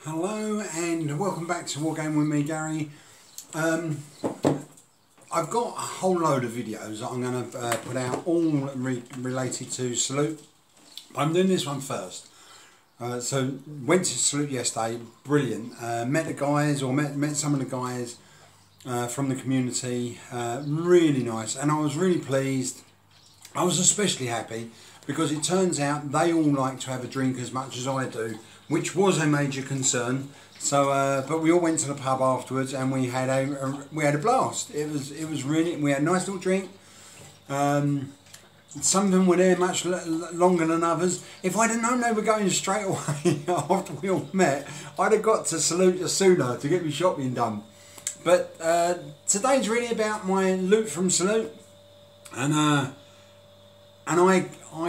Hello and welcome back to War Game with me, Gary. I've got a whole load of videos that I'm going to put out, all related to Salute. I'm doing this one first. So went to Salute yesterday, brilliant. Met the guys, or met some of the guys from the community, really nice, and I was really pleased. I was especially happy because it turns out they all like to have a drink as much as I do, which was a major concern. So, but we all went to the pub afterwards, and we had a blast. It was really, we had a nice little drink. Some of them were there much longer than others. If I'd have known they were going straight away after we all met, I'd have got to Salute sooner to get my shopping done. But today's really about my loot from Salute, and I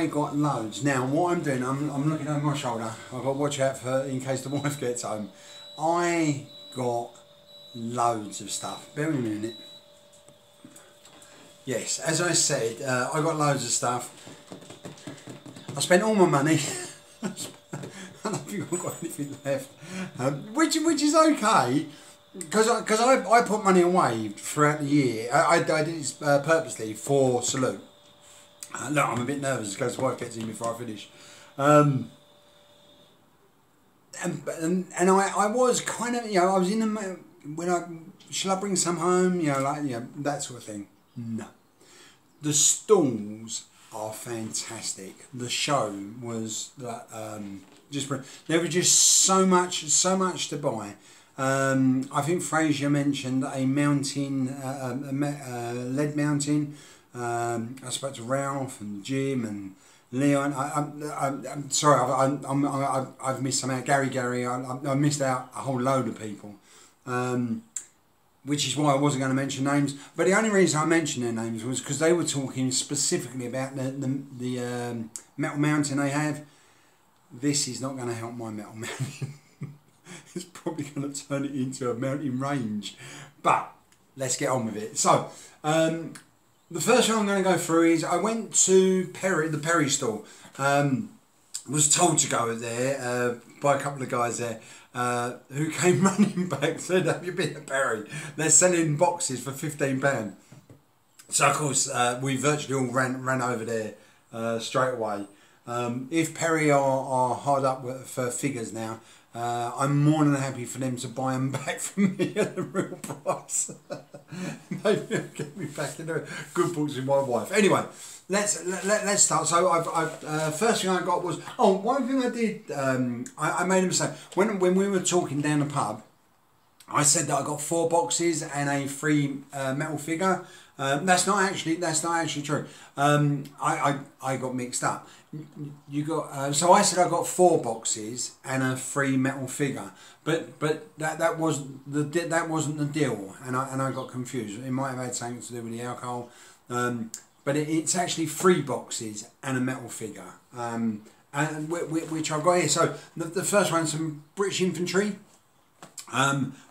got loads. Now what I'm doing, I'm looking over my shoulder. I've got to watch out for in case the wife gets home. I got loads of stuff. Bear with me a minute. Yes, as I said, I got loads of stuff. I spent all my money. I don't think I've got anything left, which is okay, because I put money away throughout the year. I did it purposely for Salute. Look, I'm a bit nervous because the wife gets in before I finish. And I was kind of, I was in the, shall I bring some home? That sort of thing. No. The stalls are fantastic. The show was there was just so much to buy. I think Fraser mentioned a mountain, lead mountain. I spoke to Ralph and Jim and Leon. I'm sorry, I've missed some out. Garry. I missed out a whole load of people, which is why I wasn't going to mention names. But the only reason I mentioned their names was because they were talking specifically about the metal mountain they have. This is not going to help my metal mountain. It's probably going to turn it into a mountain range. But let's get on with it. So. The first one I'm going to go through is I went to the Perry store. Was told to go there by a couple of guys there who came running back, said, "Have you been to Perry? They're selling boxes for £15." So of course we virtually all ran over there straight away. If Perry are hard up for figures now, I'm more than happy for them to buy them back from me at the real price. Maybe they'll get me back in a good books with my wife. Anyway, let's start. So first thing I got was, one thing I did, I made a mistake. When we were talking down the pub, I said that I got 4 boxes and a free metal figure. That's not actually true. I got mixed up. You got so I said I got 4 boxes and a free metal figure, but that wasn't the deal, and I got confused. It might have had something to do with the alcohol, but it's actually 3 boxes and a metal figure, and which I've got here. So the first one's some British infantry.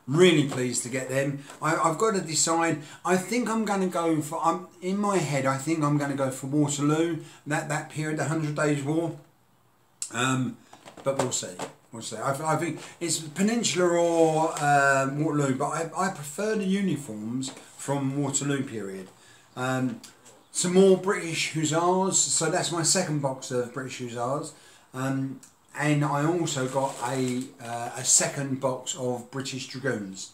Really pleased to get them. I've got to decide. I think I'm going to go for, in my head, I think I'm going to go for Waterloo, that period, the 100 Days War. But we'll see. We'll see. I think it's Peninsula or Waterloo, but I prefer the uniforms from Waterloo period. Some more British Hussars, so that's my second box of British Hussars. And I also got a second box of British Dragoons.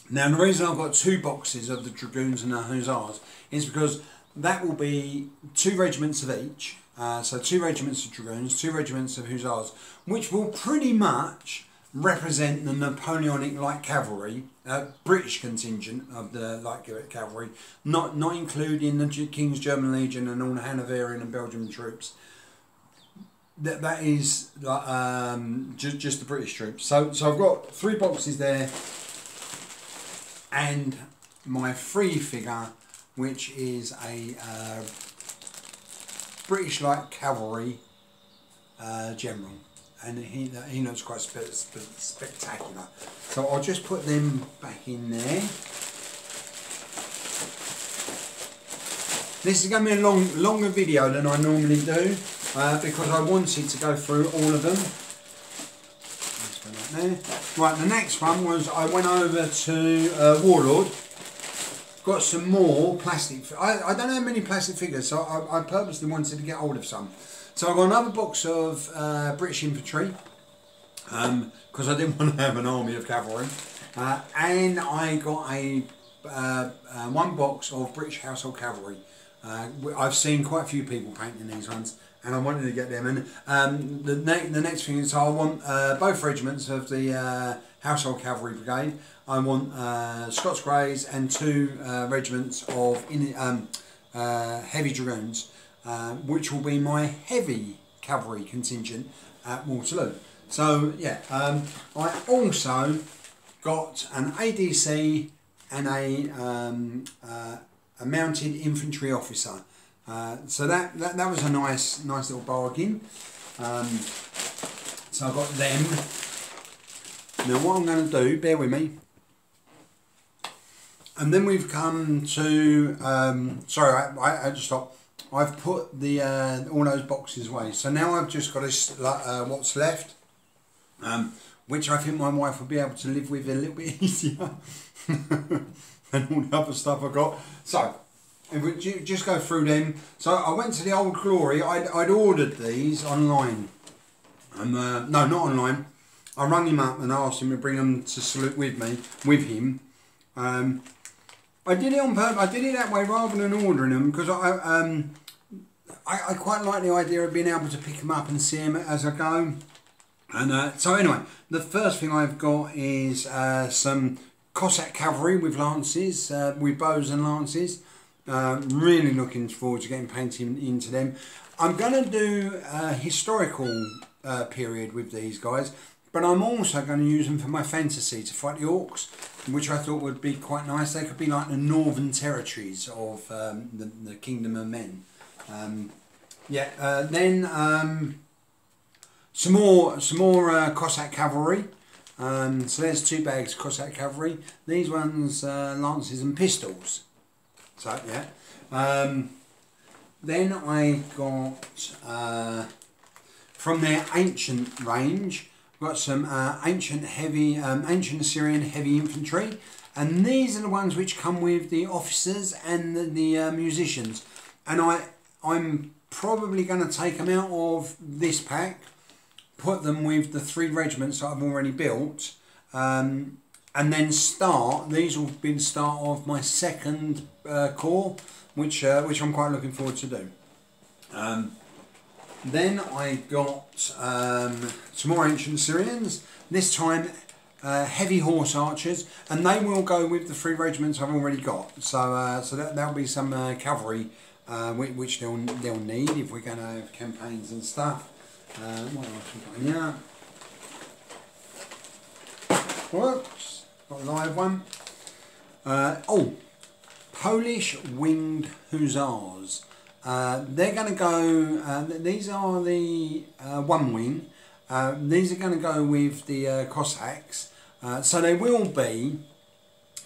Now the reason I've got 2 boxes of the Dragoons and the Hussars is because that will be 2 regiments of each. So 2 regiments of Dragoons, 2 regiments of Hussars, which will pretty much represent the Napoleonic Light Cavalry, British contingent of the Light Cavalry, not including the King's German Legion and all the Hanoverian and Belgian troops. That is just the British troops. So I've got 3 boxes there, and my free figure, which is a British Light Cavalry general, and he looks quite spectacular. So I'll just put them back in there. This is going to be a longer video than I normally do. Because I wanted to go through all of them. Let's put that there. Right, the next one was I went over to Warlord. Got some more plastic. I don't have many plastic figures, so I purposely wanted to get hold of some. So I got another box of British infantry, because I didn't want to have an army of cavalry, and I got a one box of British household cavalry. I've seen quite a few people painting these ones, and I wanted to get them. And the next thing is I want both regiments of the Household Cavalry Brigade. I want Scots Greys and 2 regiments of Heavy Dragoons, which will be my heavy cavalry contingent at Waterloo. So yeah, I also got an ADC and a mounted infantry officer. So that was a nice little bargain. So I got them. Now what I'm going to do, bear with me. And then we've come to, sorry, I just stopped. I've put the all those boxes away. So now I've just got what's left, which I think my wife will be able to live with a little bit easier than all the other stuff I got. So if we just go through them. So I went to the Old Glory. I'd ordered these online. No, not online. I rang him up and asked him to bring them to Salute with him. I did it on purpose. I did it that way rather than ordering them, because I quite like the idea of being able to pick them up and see them as I go. And so anyway, the first thing I've got is some Cossack cavalry with lances, with bows and lances. Really looking forward to getting painting into them. I'm going to do a historical period with these guys, but I'm also going to use them for my fantasy to fight the orcs, which I thought would be quite nice. They could be like the northern territories of the Kingdom of Men. Then some more Cossack cavalry. So there's 2 bags of Cossack cavalry. These ones lances and pistols. So yeah. Then I got from their ancient range. Got some ancient Assyrian heavy infantry, and these are the ones which come with the officers and the musicians. And I'm probably going to take them out of this pack, put them with the 3 regiments that I've already built, and then these will be the start of my 2nd corps, which I'm quite looking forward to do. Then I got some more ancient Syrians, this time heavy horse archers, and they will go with the 3 regiments I've already got. So that'll be some cavalry which they'll need if we're going to have campaigns and stuff. What else we got in here? Whoops, got a live one. Polish winged hussars. They're going to go, these are the 1 wing, these are going to go with the Cossacks, so they will be,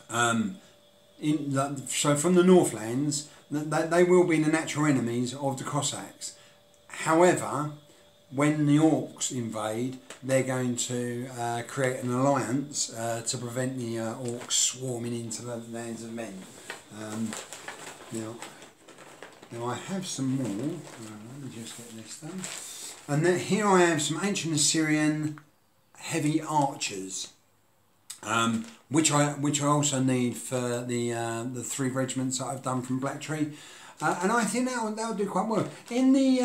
so from the Northlands, they will be the natural enemies of the Cossacks. However, when the orcs invade, they're going to create an alliance to prevent the orcs swarming into the lands of men. Now I have some more. Let me just get this done. And then here I have some ancient Assyrian heavy archers, which I also need for the 3 regiments that I've done from Blacktree, and I think that'll do quite well. In the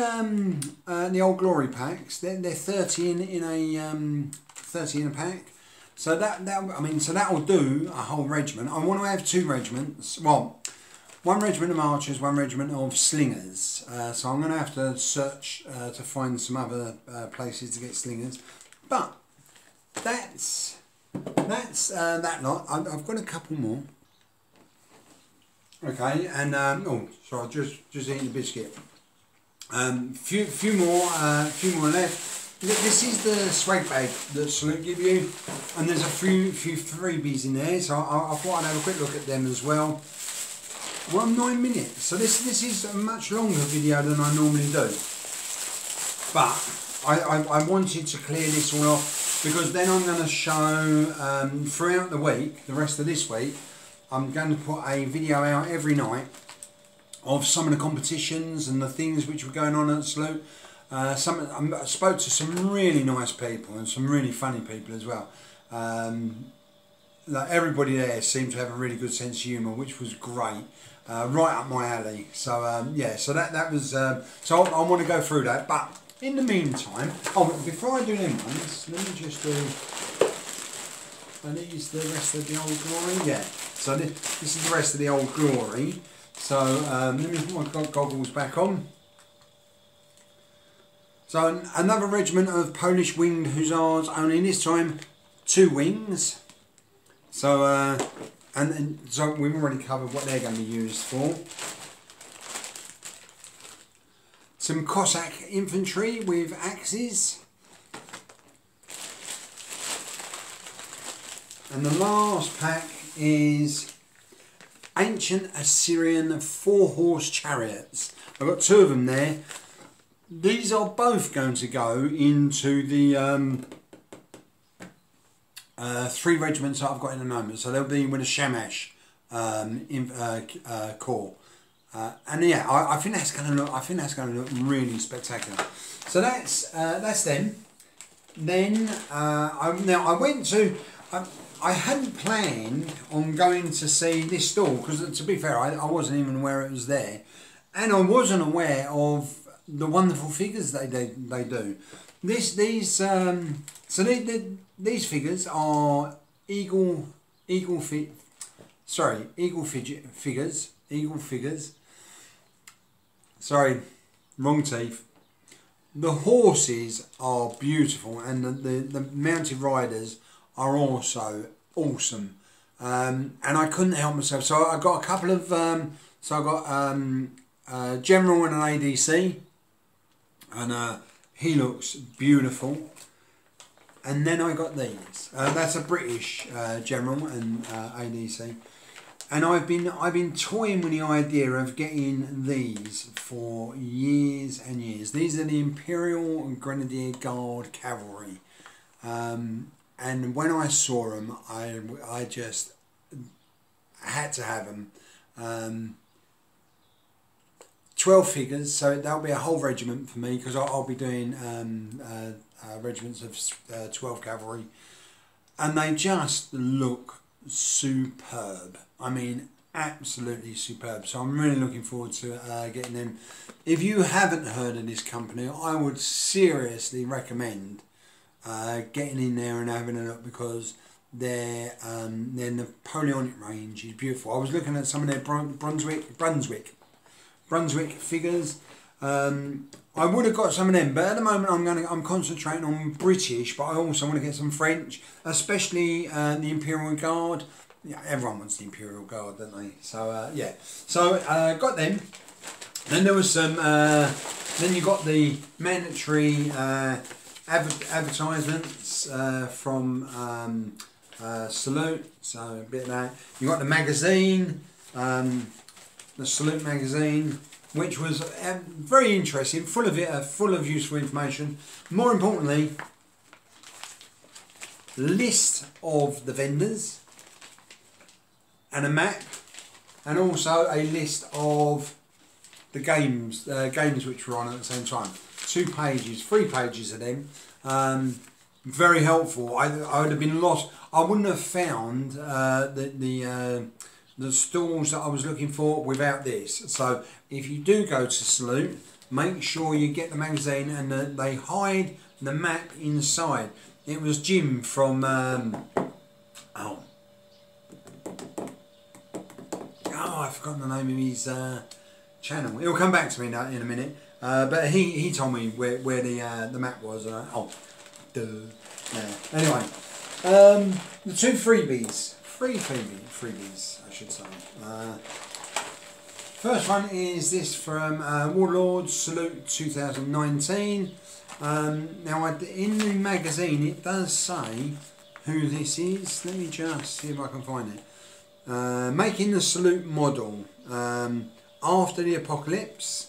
Old Glory packs, they're 30 in a pack. So that'll do a whole regiment. I want to have 2 regiments. Well, 1 regiment of archers, 1 regiment of slingers. So I'm going to have to search to find some other places to get slingers. But that's that lot. I've got a couple more. Okay, and oh, sorry, just eating a biscuit. Few more left. This is the swag bag that Salute give you, and there's a few freebies in there. So I thought I'd have a quick look at them as well. Well, 9 minutes, so this is a much longer video than I normally do. But I wanted to clear this all off because then I'm going to show throughout the week, the rest of this week, I'm going to put a video out every night of some of the competitions and the things which were going on at the Salute. I spoke to some really nice people and some really funny people as well. Like everybody there seemed to have a really good sense of humour, which was great, right up my alley. So yeah, so that was so I want to go through that. But in the meantime, before I do them ones, let me just do. Are these the rest of the Old Glory? Yeah. So this is the rest of the Old Glory. So let me put my goggles back on. So another regiment of Polish winged hussars, only this time 2 wings. So and so we've already covered what they're going to be used for. Some Cossack infantry with axes. And the last pack is ancient Assyrian 4-horse chariots. I've got 2 of them there. These are both going to go into the 3 regiments that I've got in the moment. So they'll be with a Shamash corps. And yeah, I think that's going to look really spectacular. So that's them. Then I went to. I hadn't planned on going to see this stall because, to be fair, I wasn't even aware it was there, and I wasn't aware of the wonderful figures they do. These figures are eagle figures. Sorry, wrong teeth. The horses are beautiful, and the mounted riders are also awesome, and I couldn't help myself. So I got a couple of so I got a general and an ADC, and he looks beautiful. And then I got these. That's a British general and ADC, and I've been toying with the idea of getting these for years and years. These are the Imperial Grenadier Guard Cavalry. And when I saw them, I just had to have them. 12 figures, so that'll be a whole regiment for me because I'll be doing regiments of 12 cavalry, and they just look superb. I mean, absolutely superb. So I'm really looking forward to getting them. If you haven't heard of this company, I would seriously recommend getting in there and having a look, because their Napoleonic range is beautiful. I was looking at some of their Brunswick figures. I would have got some of them, but at the moment I'm concentrating on British, but I also want to get some French, especially the Imperial Guard. Yeah, everyone wants the Imperial Guard, don't they? So yeah, so got them. Then there was some. Then you got the mandatory advertisements from Salute, so a bit of that. You got the magazine, the Salute magazine, which was very interesting, full of useful information. More importantly, list of the vendors and a map, and also a list of the games which were on at the same time. 3 pages of them. Very helpful. I would have been lost. I wouldn't have found the stalls that I was looking for without this. So if you do go to Salute, make sure you get the magazine, and they hide the map inside. It was Jim from I've forgotten the name of his channel. It'll come back to me in a minute. But he told me where the map was. Yeah. Anyway, the 2 freebies, I should say. First one is this from Warlords Salute 2019. Now in the magazine it does say who this is. Let me just see if I can find it. Making the Salute model after the apocalypse.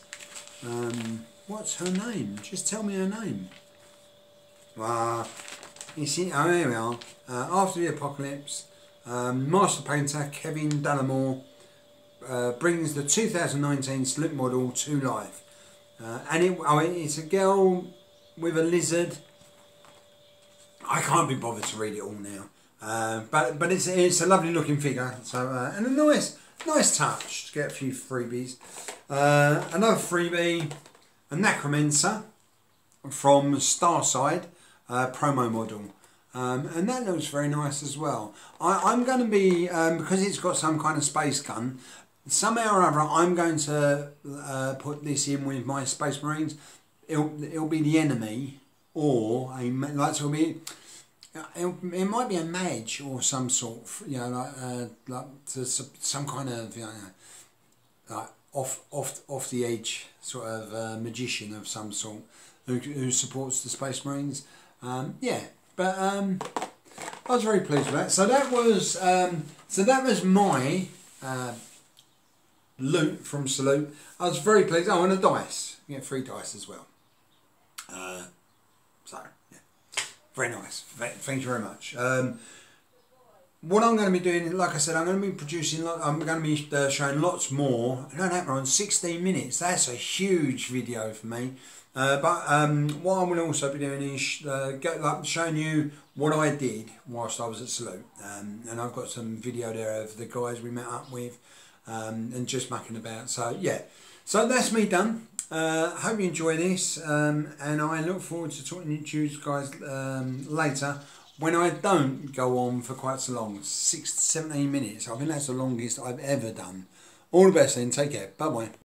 What's her name? Just tell me her name. You see, oh, here we are. After the Apocalypse, Master Painter Kevin Dallimore brings the 2019 Salute model to life. And it's a girl with a lizard. I can't be bothered to read it all now. But it's a lovely looking figure. So and a nice touch to get a few freebies. Another freebie, a Necromancer from Starside promo model. And that looks very nice as well. I'm going to be, because it's got some kind of space gun, somehow or other I'm going to put this in with my Space Marines. It'll be the enemy, or it might be a mage or some sort, you know, like some kind of, you know, like off the edge sort of magician of some sort who supports the Space Marines. Yeah, but I was very pleased with that. So that was my loot from Salute. I was very pleased. Oh, and a dice. You get 3 dice as well. So yeah, very nice. Thank you very much. What I'm going to be doing, like I said, I'm going to be producing. I'm going to be showing lots more. I know that we're on 16 minutes. That's a huge video for me. But what I will also be doing is showing you what I did whilst I was at Salute. And I've got some video there of the guys we met up with and just mucking about. So yeah, so that's me done. Hope you enjoy this, and I look forward to talking to you guys later when I don't go on for quite so long. 17 minutes. I think that's the longest I've ever done. All the best then. Take care. Bye bye.